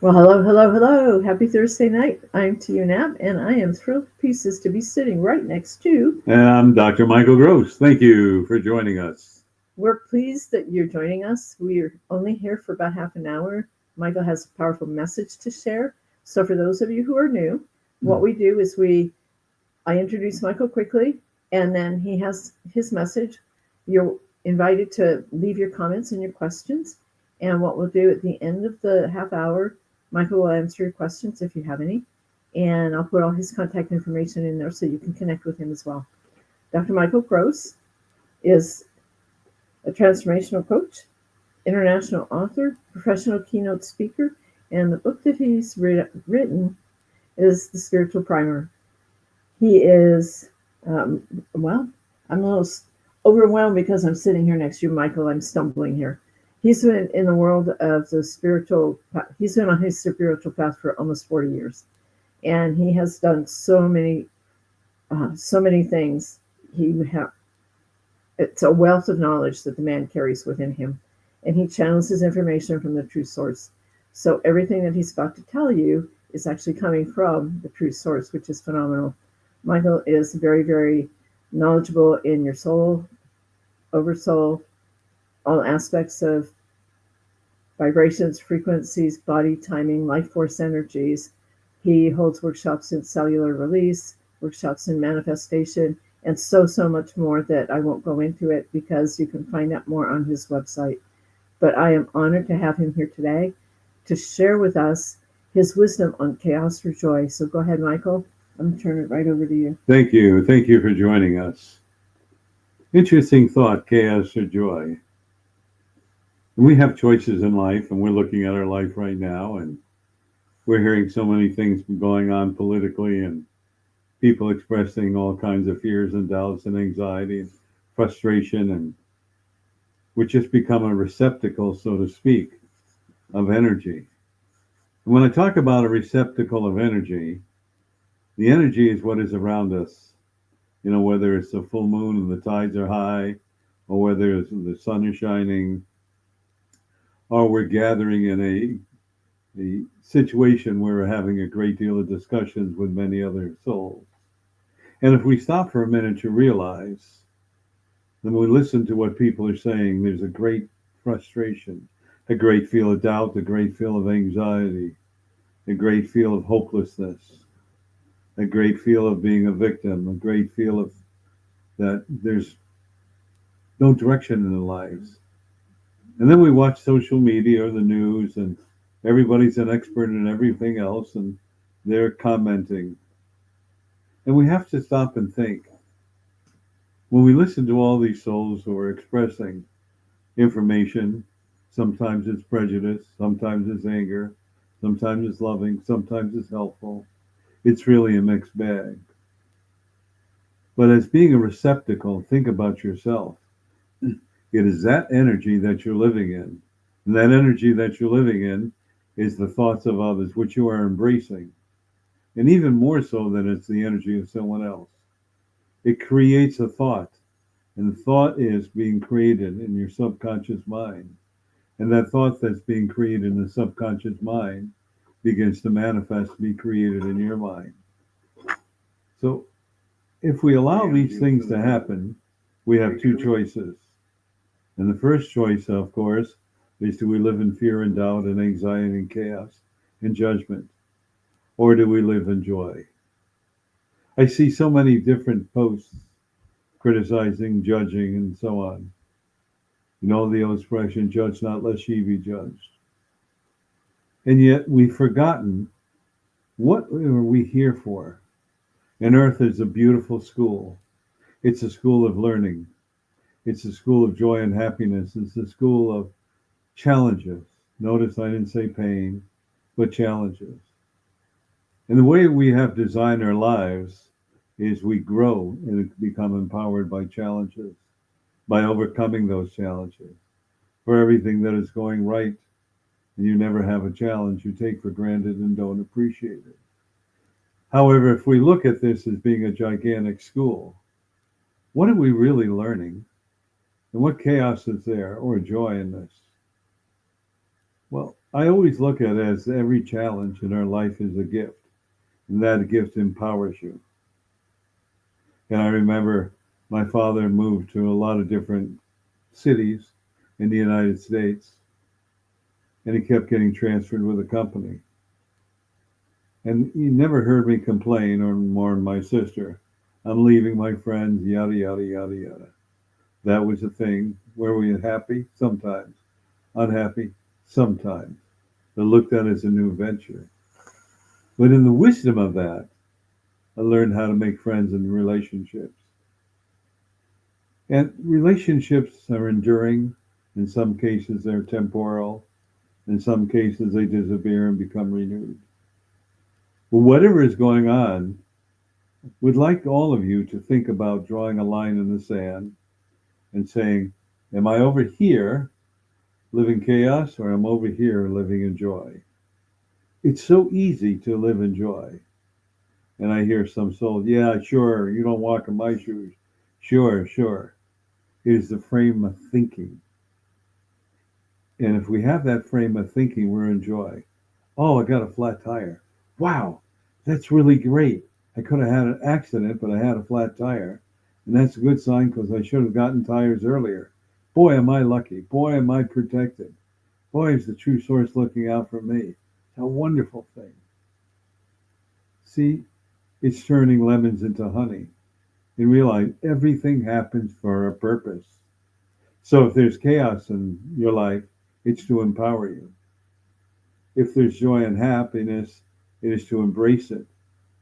Well, hello, hello, hello. Happy Thursday night. I'm Tia Knapp, and I am thrilled to pieces to be sitting right next to. And I'm Dr. Michael Gross. Thank you for joining us. We're pleased that you're joining us. We're only here for about half an hour. Michael has a powerful message to share. So, for those of you who are new, what we do is I introduce Michael quickly, and then he has his message. You're invited to leave your comments and your questions. And what we'll do at the end of the half hour, Michael will answer your questions if you have any. And I'll put all his contact information in there so you can connect with him as well. Dr. Michael Gross is a transformational coach, international author, professional keynote speaker, and the book that he's written is The Spiritual Primer. He is, well, I'm a little overwhelmed because I'm sitting here next to you, Michael. I'm stumbling here. He's been in the world of the spiritual, he's been on his spiritual path for almost 40 years. And he has done so many things. It's a wealth of knowledge that the man carries within him. And he channels his information from the true source. So everything that he's about to tell you is actually coming from the true source, which is phenomenal. Michael is very, very knowledgeable in your soul, oversoul, all aspects of vibrations, frequencies, body timing, life force energies. He holds workshops in cellular release, workshops in manifestation, and so much more that I won't go into it because you can find out more on his website. But I am honored to have him here today to share with us his wisdom on chaos or joy. So go ahead, Michael. I'm going to turn it right over to you. Thank you. Thank you for joining us. Interesting thought, chaos or joy. We have choices in life, and we're looking at our life right now, and we're hearing so many things going on politically, and people expressing all kinds of fears and doubts and anxiety and frustration, and we just become a receptacle, so to speak, of energy. And when I talk about a receptacle of energy, the energy is what is around us. Whether it's a full moon and the tides are high, or whether the sun is shining, or we're gathering in a situation where we're having a great deal of discussions with many other souls. And if we stop for a minute to realize, then we listen to what people are saying, there's a great frustration, a great feel of doubt, a great feel of anxiety, a great feel of hopelessness, a great feel of being a victim, a great feel of that there's no direction in their lives. And then we watch social media or the news, and everybody's an expert in everything else, and they're commenting. And we have to stop and think. When we listen to all these souls who are expressing information, sometimes it's prejudice, sometimes it's anger, sometimes it's loving, sometimes it's helpful. It's really a mixed bag. But as being a receptacle, think about yourself. It is that energy that you're living in. And that energy that you're living in is the thoughts of others, which you are embracing. And even more so than it's the energy of someone else. It creates a thought. And the thought is being created in your subconscious mind. And that thought that's being created in the subconscious mind begins to manifest, be created in your mind. So if we allow these things to happen, we have two choices. And the first choice, of course, is do we live in fear and doubt and anxiety and chaos and judgment? Or do we live in joy? I see so many different posts criticizing, judging, and so on. The old expression, judge not lest ye be judged. And yet we've forgotten what are we here for? And Earth is a beautiful school. It's a school of learning. It's a school of joy and happiness. It's a school of challenges. Notice I didn't say pain, but challenges. And the way we have designed our lives is we grow and become empowered by challenges, by overcoming those challenges. For everything that is going right, and you never have a challenge you take for granted and don't appreciate it. However, if we look at this as being a gigantic school, what are we really learning? And what chaos is there or joy in this? Well, I always look at it as every challenge in our life is a gift, and that gift empowers you. And I remember my father moved to a lot of different cities in the United States, and he kept getting transferred with a company. And he never heard me complain or mourn my sister. I'm leaving my friends, yada, yada, yada, yada. That was the thing. Were we happy? Sometimes. Unhappy? Sometimes. But looked at it as a new venture. But in the wisdom of that, I learned how to make friends and relationships. And relationships are enduring. In some cases, they're temporal. In some cases, they disappear and become renewed. But whatever is going on, we'd like all of you to think about drawing a line in the sand and saying, am I over here living chaos or am I over here living in joy? It's so easy to live in joy. And I hear some soul, yeah, sure, you don't walk in my shoes. Sure, sure. It is the frame of thinking. And if we have that frame of thinking, we're in joy. Oh, I got a flat tire. Wow, that's really great. I could have had an accident, but I had a flat tire. And that's a good sign because I should have gotten tires earlier. Boy, am I lucky. Boy, am I protected. Boy, is the true source looking out for me. It's a wonderful thing. See, it's turning lemons into honey. And realize everything happens for a purpose. So if there's chaos in your life, it's to empower you. If there's joy and happiness, it is to embrace it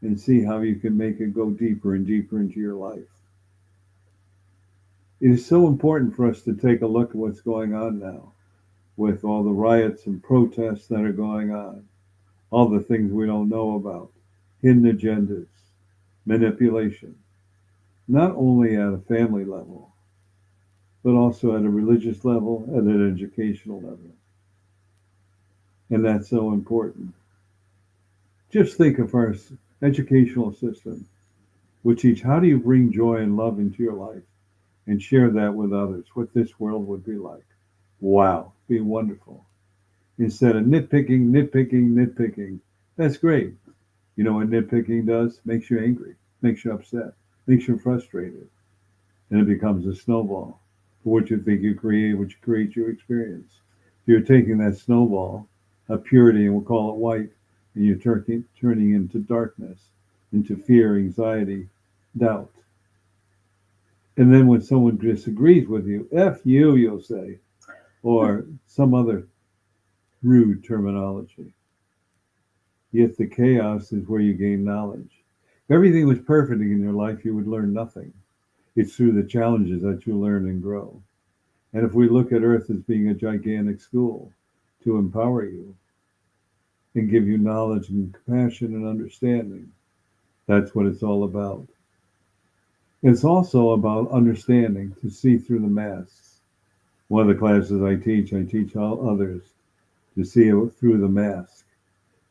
and see how you can make it go deeper and deeper into your life. It is so important for us to take a look at what's going on now with all the riots and protests that are going on, all the things we don't know about, hidden agendas, manipulation, not only at a family level, but also at a religious level and at an educational level. And that's so important. Just think of our educational system, which teach how do you bring joy and love into your life and share that with others, what this world would be like. Wow, be wonderful. Instead of nitpicking, nitpicking, nitpicking. That's great. You know what nitpicking does? Makes you angry, makes you upset, makes you frustrated. And it becomes a snowball. For what you think you create, what you create, you experience. So you're taking that snowball of purity, and we'll call it white, and you're turning into darkness, into fear, anxiety, doubt. And then when someone disagrees with you, F you, you'll say, or some other rude terminology. Yet the chaos is where you gain knowledge. If everything was perfect in your life, you would learn nothing. It's through the challenges that you learn and grow. And if we look at Earth as being a gigantic school to empower you and give you knowledge and compassion and understanding, that's what it's all about. It's also about understanding to see through the masks. One of the classes I teach all others to see through the mask.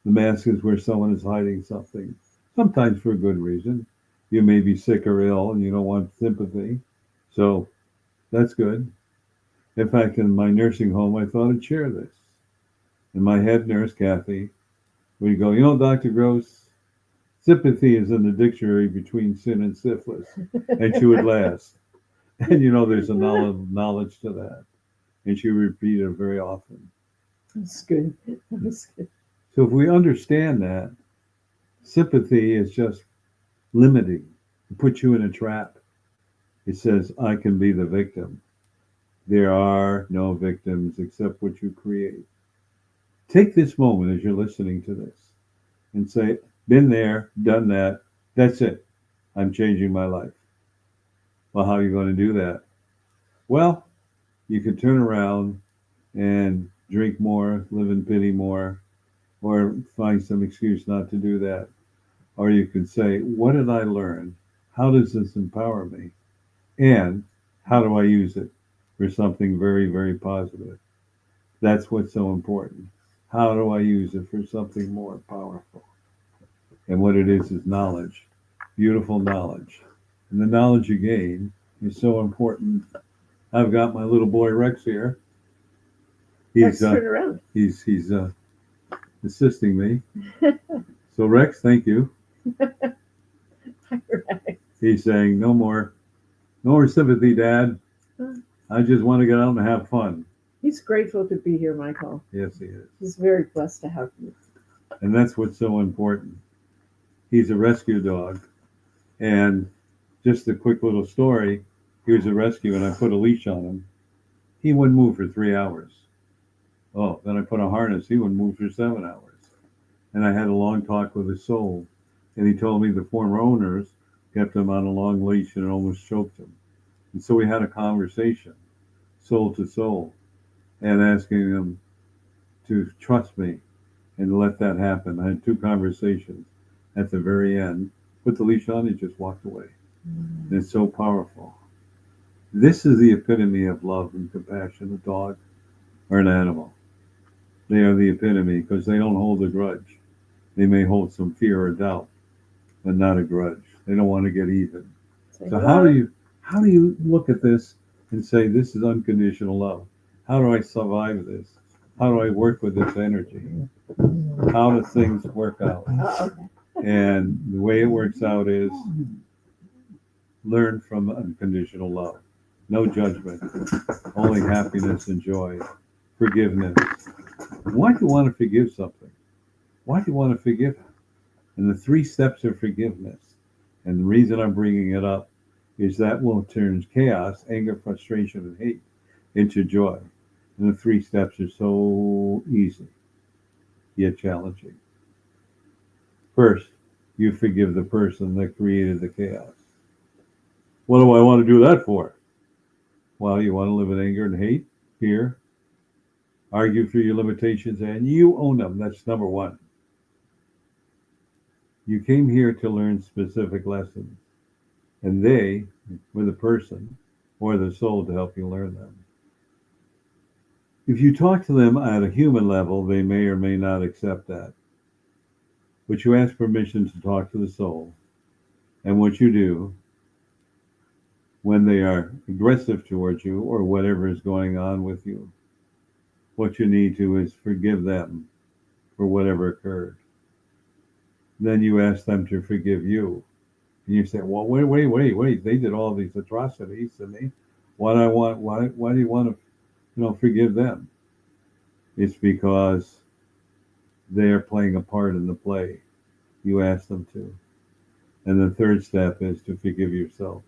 The mask is where someone is hiding something, sometimes for a good reason. You may be sick or ill and you don't want sympathy. So that's good. In fact, in my nursing home, I thought I'd share this. And my head nurse, Kathy, would go, you know, Dr. Gross, sympathy is in the dictionary between sin and syphilis. And she would laugh. And you know, there's a knowledge to that. And she repeated it very often. That's good. That's good. So if we understand that, sympathy is just limiting. It puts you in a trap. It says, I can be the victim. There are no victims except what you create. Take this moment as you're listening to this and say, been there, done that. That's it. I'm changing my life. Well, how are you going to do that? Well, you could turn around and drink more, live in pity more, or find some excuse not to do that. Or you could say, what did I learn? How does this empower me? And how do I use it for something very, very positive? That's what's so important. How do I use it for something more powerful? And what it is knowledge, beautiful knowledge. And the knowledge you gain is so important. I've got my little boy Rex here. Rex, He's turn around. he's assisting me. So Rex, thank you. Hi, Rex. He's saying no more sympathy, Dad. I just want to get out and have fun. He's grateful to be here, Michael. Yes, he is. He's very blessed to have you. And that's what's so important. He's a rescue dog. And just a quick little story. He was a rescue and I put a leash on him. He wouldn't move for 3 hours. Oh, then I put a harness. He wouldn't move for 7 hours. And I had a long talk with his soul. And he told me the former owners kept him on a long leash and almost choked him. And so we had a conversation, soul to soul, and asking him to trust me and let that happen. I had 2 conversations. At the very end, put the leash on, he just walked away. And it's so powerful. This is the epitome of love and compassion, a dog or an animal. They are the epitome because they don't hold a grudge. They may hold some fear or doubt, but not a grudge. They don't want to get even. So how do you look at this and say this is unconditional love? How do I survive this? How do I work with this energy? How do things work out? Okay. And the way it works out is learn from unconditional love. No judgment, only happiness and joy, forgiveness. Why do you want to forgive something? Why do you want to forgive it? And the 3 steps of forgiveness, and the reason I'm bringing it up is that will turn chaos, anger, frustration, and hate into joy. And the 3 steps are so easy, yet challenging. First, you forgive the person that created the chaos. What do I want to do that for? Well, you want to live in anger and hate, fear, argue through your limitations, and you own them. That's number 1. You came here to learn specific lessons, and they were the person or the soul to help you learn them. If you talk to them at a human level, they may or may not accept that. But you ask permission to talk to the soul, and what you do when they are aggressive towards you or whatever is going on with you, what you need to is forgive them for whatever occurred. Then you ask them to forgive you. And you say, well, wait. They did all these atrocities to me. Why do you want to, forgive them? It's because they are playing a part in the play. You ask them to. And the 3rd step is to forgive yourself.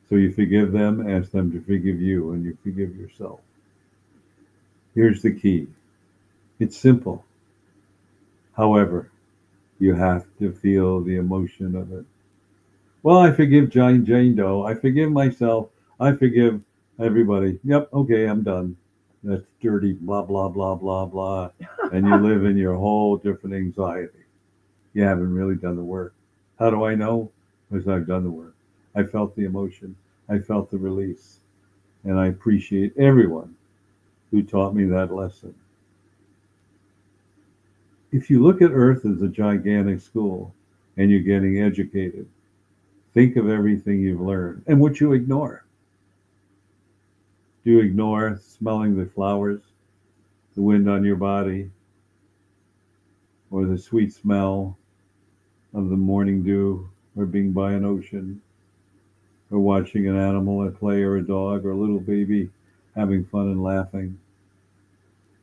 So you forgive them, ask them to forgive you, and you forgive yourself. Here's the key. It's simple. However, you have to feel the emotion of it. Well, I forgive Jane Doe. I forgive myself. I forgive everybody. Yep, okay, I'm done. That's dirty, blah, blah, blah, blah, blah. And you live in your whole different anxiety. You haven't really done the work. How do I know? Because I've done the work. I felt the emotion. I felt the release. And I appreciate everyone who taught me that lesson. If you look at Earth as a gigantic school and you're getting educated, think of everything you've learned and what you ignore. Do you ignore smelling the flowers, the wind on your body, or the sweet smell of the morning dew, or being by an ocean, or watching an animal at play, or a dog, or a little baby having fun and laughing?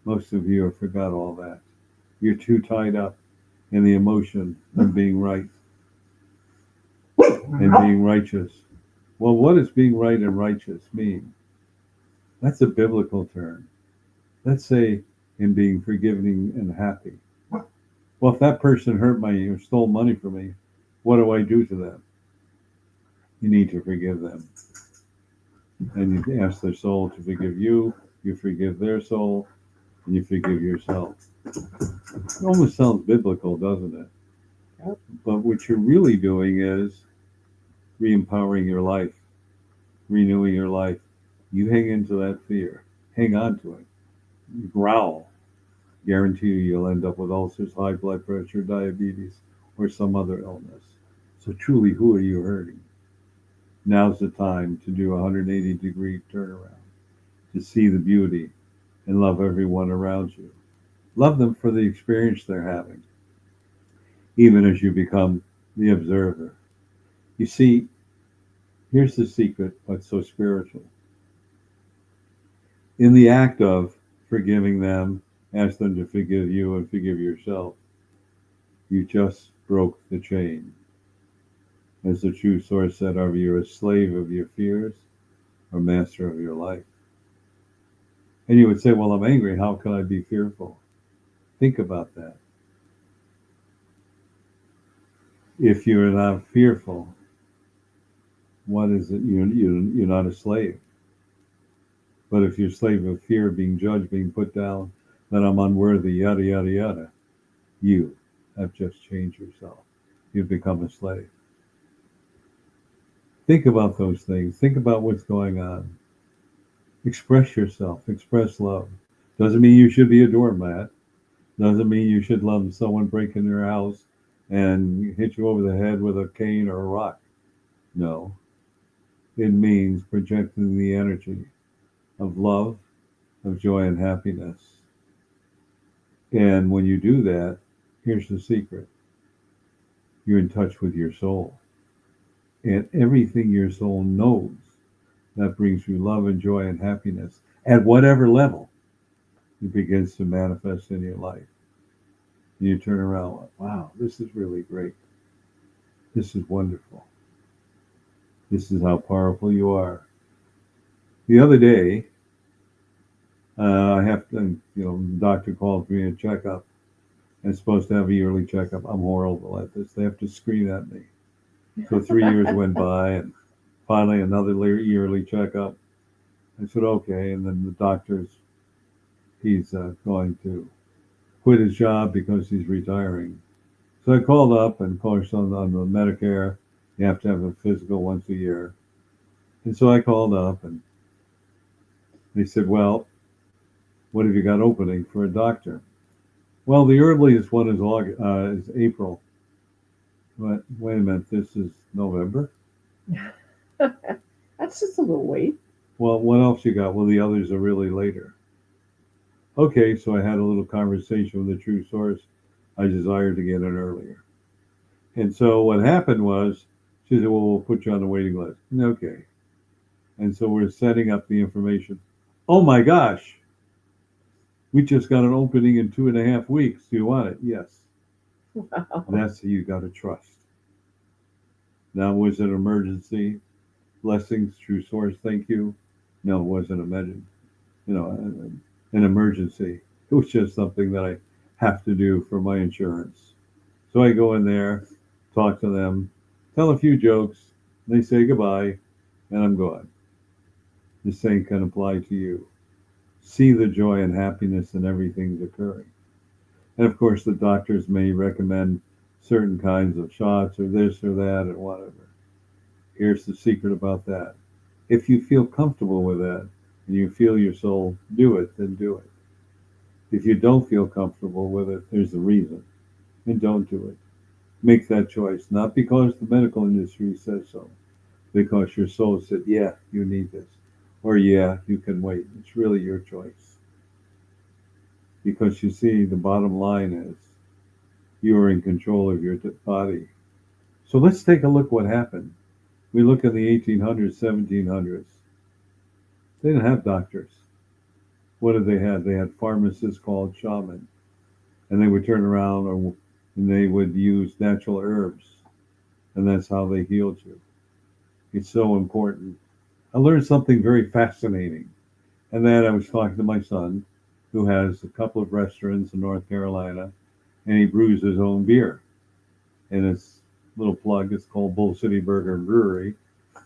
Most of you have forgot all that. You're too tied up in the emotion of being right and being righteous. Well, what does being right and righteous mean? That's a biblical term. Let's say in being forgiving and happy. Well, if that person hurt me or stole money from me, what do I do to them? You need to forgive them. And you ask their soul to forgive you, you forgive their soul, and you forgive yourself. It almost sounds biblical, doesn't it? Yep. But what you're really doing is re-empowering your life, renewing your life. You hang into that fear. Hang on to it. You growl. Guarantee you'll end up with ulcers, high blood pressure, diabetes, or some other illness. So truly, who are you hurting? Now's the time to do a 180-degree turnaround, to see the beauty and love everyone around you. Love them for the experience they're having, even as you become the observer. You see, here's the secret, what's so spiritual. In the act of forgiving them, ask them to forgive you and forgive yourself, you just broke the chain. As the true source said, are you a slave of your fears or master of your life? And you would say, well, I'm angry. How can I be fearful? Think about that. If you're not fearful, what is it? You're not a slave. But if you're a slave of fear, being judged, being put down, that I'm unworthy, yada, yada, yada, you have just changed yourself. You've become a slave. Think about those things. Think about what's going on. Express yourself. Express love. Doesn't mean you should be a doormat. Doesn't mean you should love someone breaking your house and hit you over the head with a cane or a rock. No. It means projecting the energy of love, of joy and happiness. And when you do that, here's the secret. You're in touch with your soul. And everything your soul knows that brings you love and joy and happiness at whatever level, it begins to manifest in your life. And you turn around like, wow, this is really great. This is wonderful. This is how powerful you are. The other day, I have to, the doctor called me a checkup. I'm supposed to have a yearly checkup. I'm horrible at this. They have to scream at me. So 3 years went by, and finally another yearly checkup. I said, okay. And then the he's going to quit his job because he's retiring. So I called up, and of course on the Medicare, you have to have a physical once a year. And so I called up, and they said, well, what have you got opening for a doctor? Well, the earliest one is April. But wait a minute, this is November? That's just a little wait. Well, what else you got? Well, the others are really later. Okay, so I had a little conversation with the true source. I desired to get in earlier. And so what happened was, she said, well, we'll put you on the waiting list. Okay. And so we're setting up the information. Oh my gosh, we just got an opening in 2.5 weeks. Do you want it? Yes. Wow. That's who you got to trust. Now, was it an emergency? Blessings, true source, thank you. No, it wasn't an emergency. It was just something that I have to do for my insurance. So I go in there, talk to them, tell a few jokes, they say goodbye, and I'm gone. The same can apply to you. See the joy and happiness in everything that's occurring. And of course, the doctors may recommend certain kinds of shots or this or that or whatever. Here's the secret about that. If you feel comfortable with that and you feel your soul do it, then do it. If you don't feel comfortable with it, there's a reason. And don't do it. Make that choice, not because the medical industry says so, because your soul said, yeah, you need this. Or yeah, you can wait. It's really your choice. Because you see, the bottom line is you are in control of your body. So let's take a look what happened. We look in the 1800s, 1700s. They didn't have doctors. What did they have? They had pharmacists called shaman. And they would turn around and they would use natural herbs. And that's how they healed you. It's so important. I learned something very fascinating. And then I was talking to my son, who has a couple of restaurants in North Carolina, and he brews his own beer. And it's little plug, it's called Bull City Burger Brewery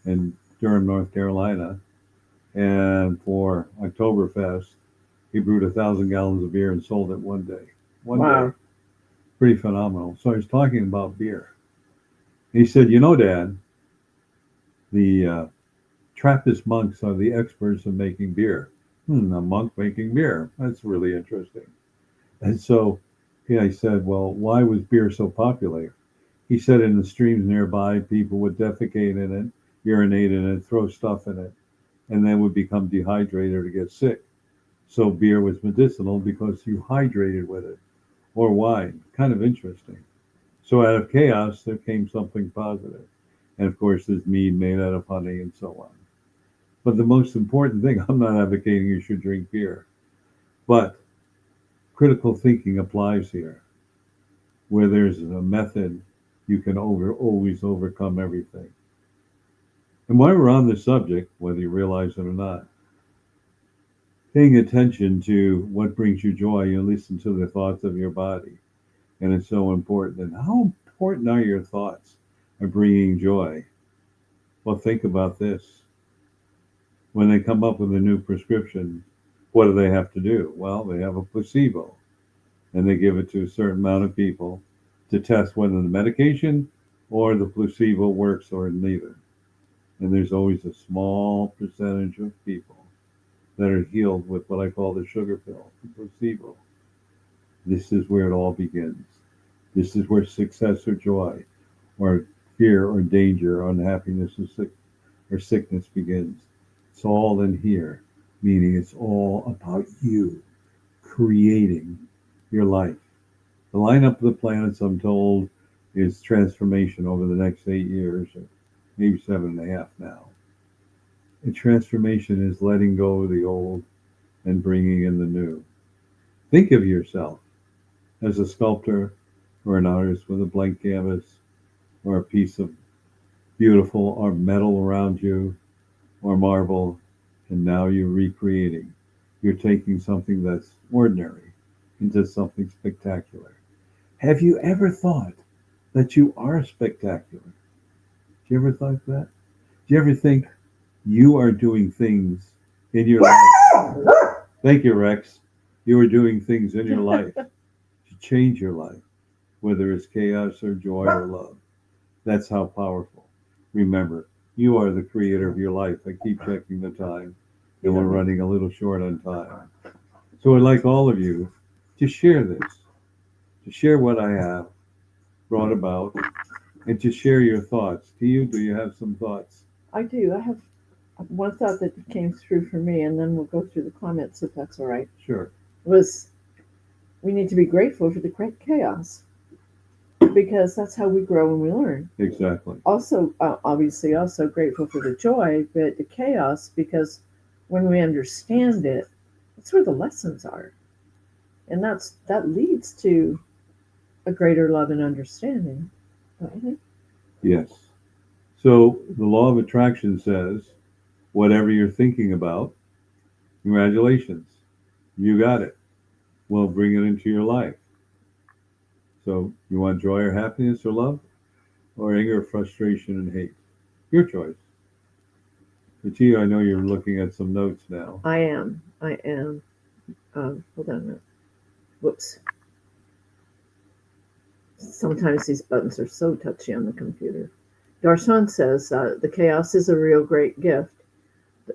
in Durham, North Carolina. And for Oktoberfest, he brewed 1,000 gallons of beer and sold it one day. One day. Pretty phenomenal. So I was talking about beer. He said, Dad, the Trappist monks are the experts in making beer. A monk making beer. That's really interesting. And so I said, well, why was beer so popular? He said in the streams nearby, people would defecate in it, urinate in it, throw stuff in it, and then would become dehydrated or get sick. So beer was medicinal because you hydrated with it, or wine. Kind of interesting. So out of chaos, there came something positive. And of course, there's mead made out of honey and so on. But the most important thing, I'm not advocating you should drink beer, but critical thinking applies here. Where there's a method, you can always overcome everything. And while we're on the subject, whether you realize it or not, paying attention to what brings you joy, you listen to the thoughts of your body. And it's so important. And how important are your thoughts of bringing joy? Well, think about this. When they come up with a new prescription, what do they have to do? Well, they have a placebo, and they give it to a certain amount of people to test whether the medication or the placebo works or neither. And there's always a small percentage of people that are healed with what I call the sugar pill, the placebo. This is where it all begins. This is where success or joy or fear or danger or unhappiness or sickness begins. It's all in here, meaning it's all about you creating your life. The lineup of the planets, I'm told, is transformation over the next 8 years, or maybe 7.5 now. And transformation is letting go of the old and bringing in the new. Think of yourself as a sculptor or an artist with a blank canvas or a piece of beautiful or metal around you or marble, and now you're recreating. You're taking something that's ordinary into something spectacular. Have you ever thought that you are spectacular? Have you ever thought that? Do you ever think you are doing things in your life? Thank you, Rex. You are doing things in your life to change your life, whether it's chaos or joy or love. That's how powerful. Remember, you are the creator of your life. I keep checking the time, and we're running a little short on time. So I'd like all of you to share this, to share what I have brought about, and to share your thoughts. Do you have some thoughts? I do. I have one thought that came through for me, and then we'll go through the comments if that's all right. Sure. Was we need to be grateful for the chaos because that's how we grow and we learn. Exactly. Also, obviously, also grateful for the joy, but the chaos because when we understand it, that's where the lessons are, and that leads to a greater love and understanding. Don't you think? Yes. So the law of attraction says, whatever you're thinking about, congratulations, you got it. Well, bring it into your life. So you want joy or happiness or love, or anger, frustration, and hate? Your choice. Tia, I know you're looking at some notes now. I am. Hold on a minute. Whoops. Sometimes these buttons are so touchy on the computer. Darshan says the chaos is a real great gift.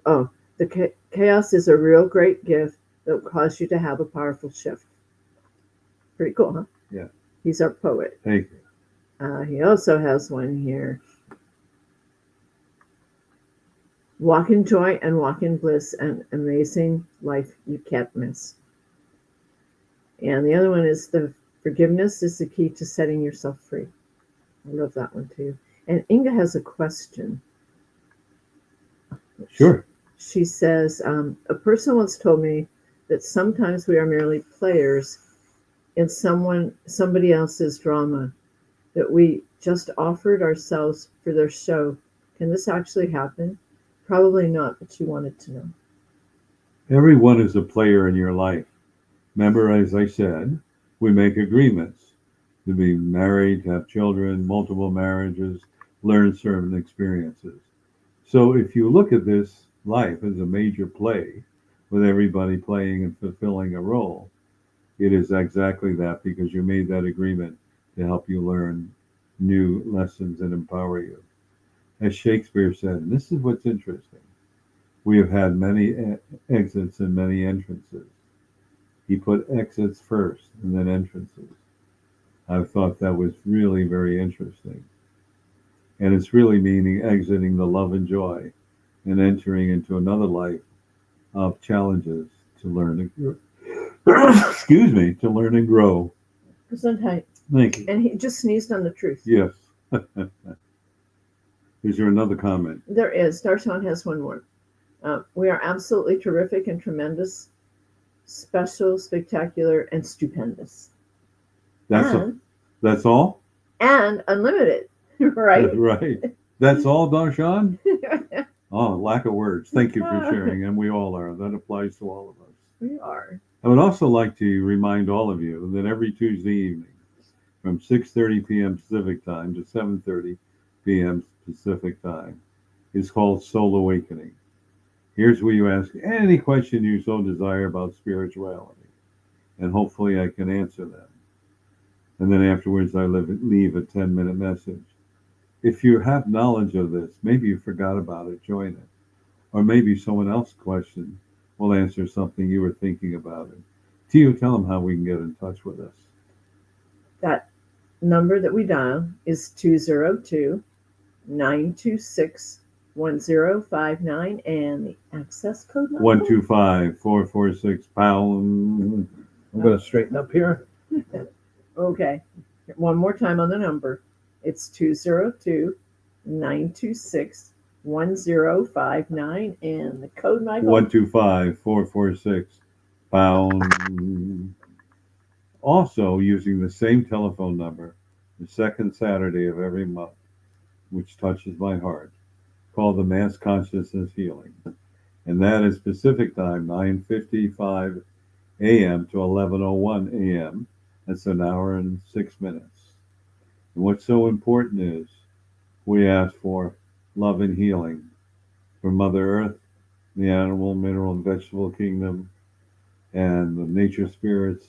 Oh, the chaos is a real great gift that will cause you to have a powerful shift. Pretty cool, huh? Yeah. He's our poet. Thank you. He also has one here. Walk in joy and walk in bliss, and amazing life you can't miss. And the other one is the forgiveness is the key to setting yourself free. I love that one too. And Inga has a question. Sure. She says, a person once told me that sometimes we are merely players in somebody else's drama, that we just offered ourselves for their show. Can this actually happen? Probably not, but she wanted to know. Everyone is a player in your life. Remember, as I said, we make agreements to be married, to have children, multiple marriages, learn certain experiences. So if you look at this life as a major play, with everybody playing and fulfilling a role, it is exactly that, because you made that agreement to help you learn new lessons and empower you. As Shakespeare said, and this is what's interesting, we have had many exits and many entrances. He put exits first and then entrances. I thought that was really very interesting. And it's really meaning exiting the love and joy and entering into another life of challenges, to learn and grow. Excuse me, to learn and grow. Gesundheit. Thank you. And he just sneezed on the truth. Yes. Is there another comment? There is. Darshan has one more. We are absolutely terrific and tremendous, special, spectacular, and stupendous. That's all? And unlimited, right? Right. That's all, Darshan? Oh, lack of words. Thank you for sharing, and we all are. That applies to all of us. We are. I would also like to remind all of you that every Tuesday evening from 6:30 p.m. Pacific time to 7:30 p.m. Pacific time is called Soul Awakening. Here's where you ask any question you so desire about spirituality, and hopefully I can answer them. And then afterwards I leave a 10-minute message. If you have knowledge of this, maybe you forgot about it, join it. Or maybe someone else's question will answer something you were thinking about it. Tio, tell them how we can get in touch with us. That number that we dial is 202-926-1059, and the access code number? 125446 pound. I'm going to straighten up here. Okay. One more time on the number. It's 202-926-1059, and the code, Michael? 125446 pound. Also, using the same telephone number, the second Saturday of every month, which touches my heart, called the Mass Consciousness Healing. And that is Pacific time, 9:55 a.m. to 11:01 a.m. That's an hour and 6 minutes. And what's so important is we ask for love and healing for Mother Earth, the animal, mineral, and vegetable kingdom, and the nature spirits,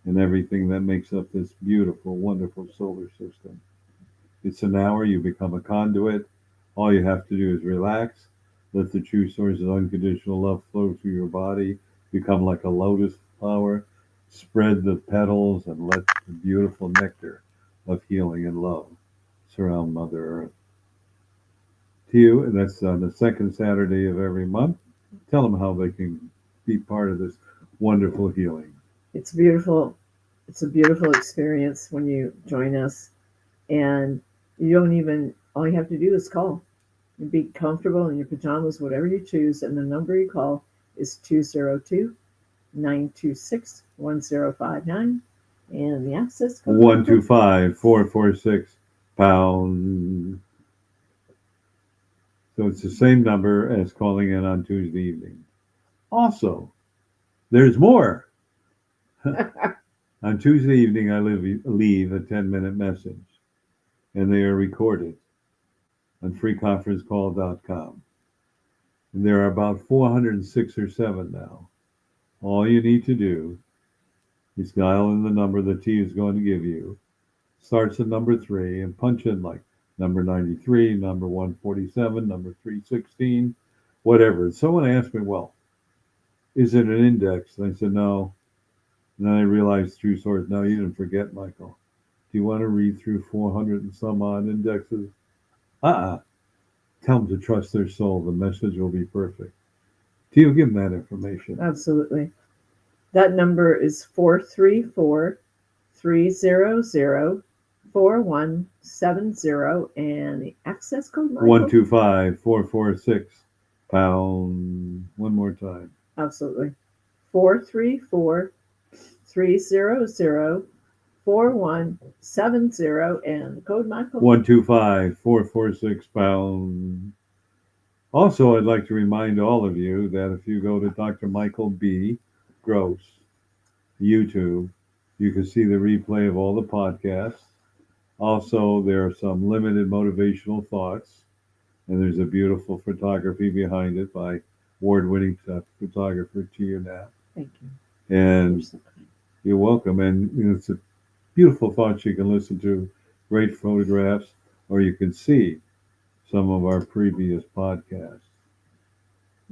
and everything that makes up this beautiful, wonderful solar system. It's an hour, you become a conduit. All you have to do is relax, let the true source of unconditional love flow through your body, become like a lotus flower, spread the petals, and let the beautiful nectar of healing and love surround Mother Earth. To you, and that's on the second Saturday of every month. Tell them how they can be part of this wonderful healing. It's beautiful. It's a beautiful experience when you join us, and all you have to do is call. You be comfortable in your pajamas, whatever you choose, and the number you call is 202-926-1059, and the access code 125446 pound. So it's the same number as calling in on Tuesday evening. Also, there's more. On Tuesday evening, I leave a 10-minute message, and they are recorded on freeconferencecall.com. And there are about 406 or 7 now. All you need to do is dial in the number the T is going to give you, starts at number 3, and punch in like number 93, number 147, number 316, whatever. Someone asked me, well, is it an index? And I said, no. And then I realized through source, no, you didn't forget, Michael. Do you want to read through 400 and some odd indexes? Tell them to trust their soul. The message will be perfect. Do you give them that information? Absolutely. That number is 434-300-4170, and the access code, Michael? 125446 pound. One more time. Absolutely. 434-300-4170, and the code, Michael? 125446 pound. Also, I'd like to remind all of you that if you go to Dr. Michael B. Gross YouTube, you can see the replay of all the podcasts. Also, there are some limited motivational thoughts, and there's a beautiful photography behind it by award-winning photographer Tia Knapp. Thank you. And you're welcome. And it's a beautiful thought you can listen to, great photographs, or you can see some of our previous podcasts.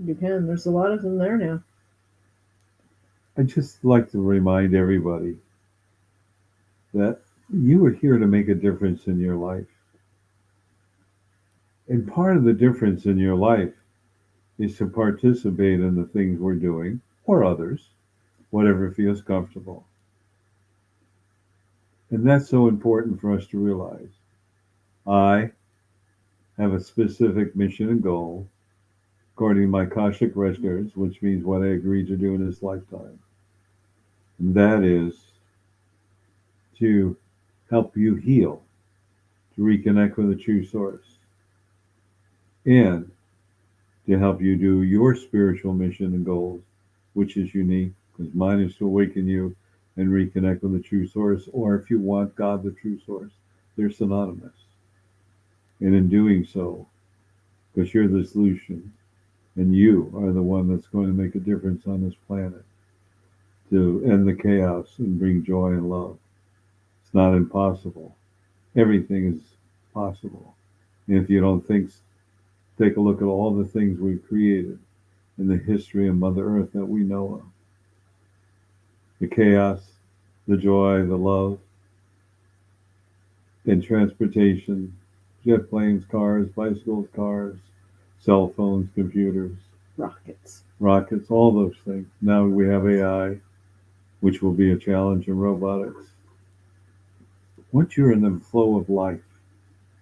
You can. There's a lot of them there now. I'd just like to remind everybody that you are here to make a difference in your life. And part of the difference in your life is to participate in the things we're doing, or others, whatever feels comfortable. And that's so important for us to realize. I have a specific mission and goal according to my Akashic registers, which means what I agreed to do in this lifetime. And that is to help you heal, to reconnect with the true source, and to help you do your spiritual mission and goals, which is unique, because mine is to awaken you and reconnect with the true source, or if you want God, the true source, they're synonymous. And in doing so, because you're the solution, and you are the one that's going to make a difference on this planet to end the chaos and bring joy and love. It's not impossible. Everything is possible. And if you don't think, take a look at all the things we've created in the history of Mother Earth that we know of. The chaos, the joy, the love, and transportation, jet planes, cars, bicycles, cars, cell phones, computers, rockets, all those things. Now we have AI, which will be a challenge in robotics. Once you're in the flow of life,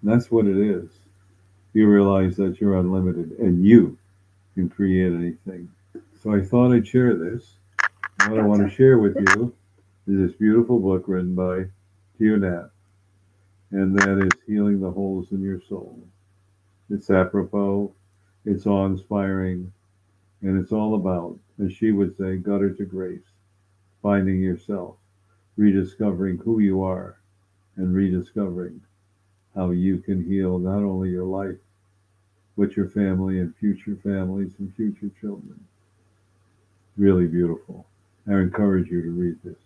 and that's what it is, you realize that you're unlimited and you can create anything. So I thought I'd share this. What I want to share with you is this beautiful book written by Thich Nhat, and that is Healing the Holes in Your Soul. It's apropos, it's awe-inspiring, and it's all about, as she would say, gutter to grace, finding yourself, rediscovering who you are, and rediscovering how you can heal not only your life, but your family and future families and future children. Really beautiful. I encourage you to read this.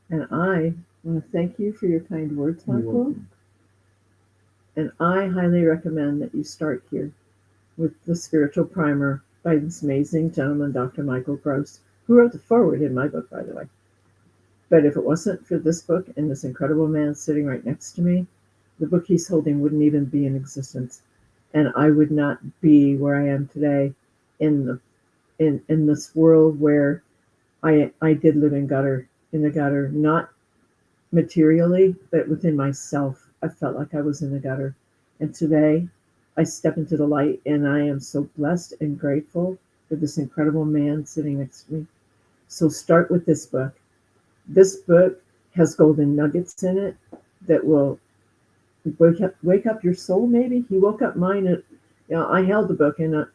And I want to thank you for your kind words, Michael. And I highly recommend that you start here with The Spiritual Primer by this amazing gentleman, Dr. Michael Gross, who wrote the foreword in my book, by the way. But if it wasn't for this book and this incredible man sitting right next to me, the book he's holding wouldn't even be in existence. And I would not be where I am today in this world where I did live in the gutter, not materially, but within myself. I felt like I was in the gutter. And today I step into the light, and I am so blessed and grateful for this incredible man sitting next to me. So start with this book. This book has golden nuggets in it that will wake up your soul. Maybe he woke up mine. And, I held the book and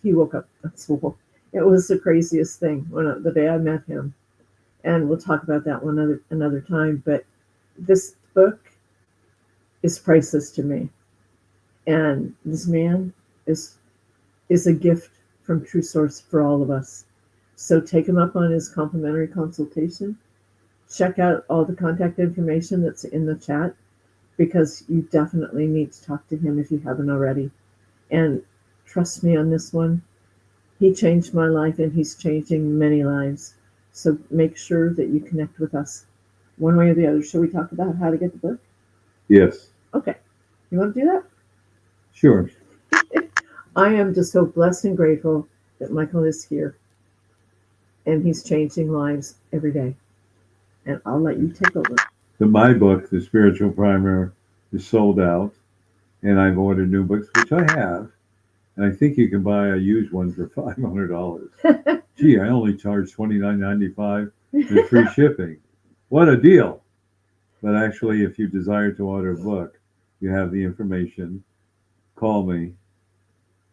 he woke up my soul. It was the craziest thing the day I met him. And we'll talk about that one another time. But this book is priceless to me. And this man is a gift from True Source for all of us. So take him up on his complimentary consultation. Check out all the contact information that's in the chat, because you definitely need to talk to him if you haven't already. And trust me on this one. He changed my life, and he's changing many lives. So make sure that you connect with us one way or the other. Shall we talk about how to get the book? Yes. Okay. You want to do that? Sure. I am just so blessed and grateful that Michael is here, and he's changing lives every day. And I'll let you take over. My book, The Spiritual Primer, is sold out, and I've ordered new books, which I have. And I think you can buy a used one for $500. Gee, I only charge $29.95 and free shipping. What a deal! But actually, if you desire to order a book, you have the information. Call me,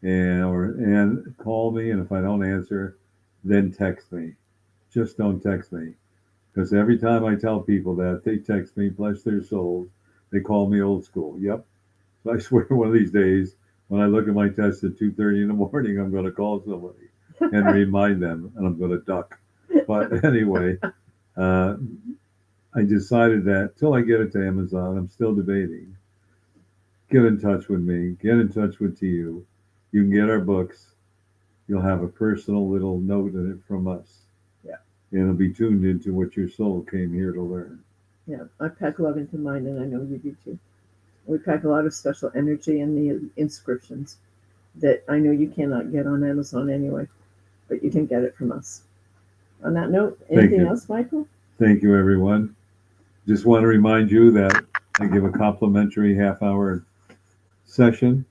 and call me, and if I don't answer, then text me. Just don't text me, because every time I tell people that, they text me, bless their souls. They call me old school. Yep. So I swear one of these days, when I look at my test at 2:30 in the morning, I'm going to call somebody and remind them, and I'm going to duck. But anyway, I decided that till I get it to Amazon, I'm still debating. Get in touch with me. Get in touch with TU. You can get our books. You'll have a personal little note in it from us. Yeah. And it'll be tuned into what your soul came here to learn. Yeah, I pack love into mine, and I know you do too. We pack a lot of special energy in the inscriptions that I know you cannot get on Amazon anyway. but you can get it from us. On that note, Thank anything you. else, Michael? Thank you, everyone. Just want to remind you that I give a complimentary half-hour session.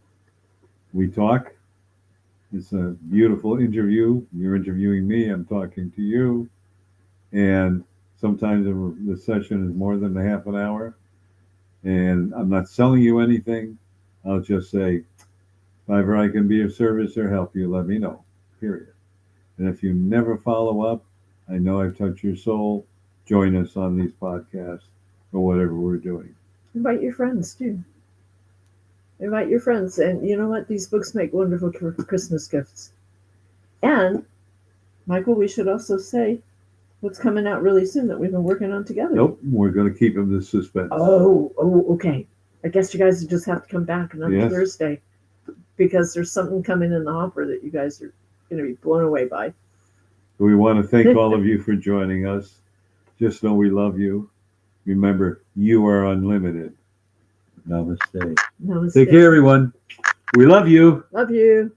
We talk. It's a beautiful interview. You're interviewing me. I'm talking to you. And sometimes the session is more than a half an hour. And I'm not selling you anything. I'll just say, if ever I can be of service or help you, let me know. Period. And if you never follow up, I know I've touched your soul. Join us on these podcasts or whatever we're doing. Invite your friends too. Invite your friends. And you know what? These books make wonderful Christmas gifts. And, Michael, we should also say what's coming out really soon that we've been working on together. Nope, we're going to keep them in suspense. Oh, okay. I guess you guys just have to come back another Yes. Thursday because there's something coming in the hopper that you guys are going to be blown away by. We want to thank all of you for joining us. Just know we love you. Remember, you are unlimited. Namaste. Namaste. Take care, everyone. We love you. Love you.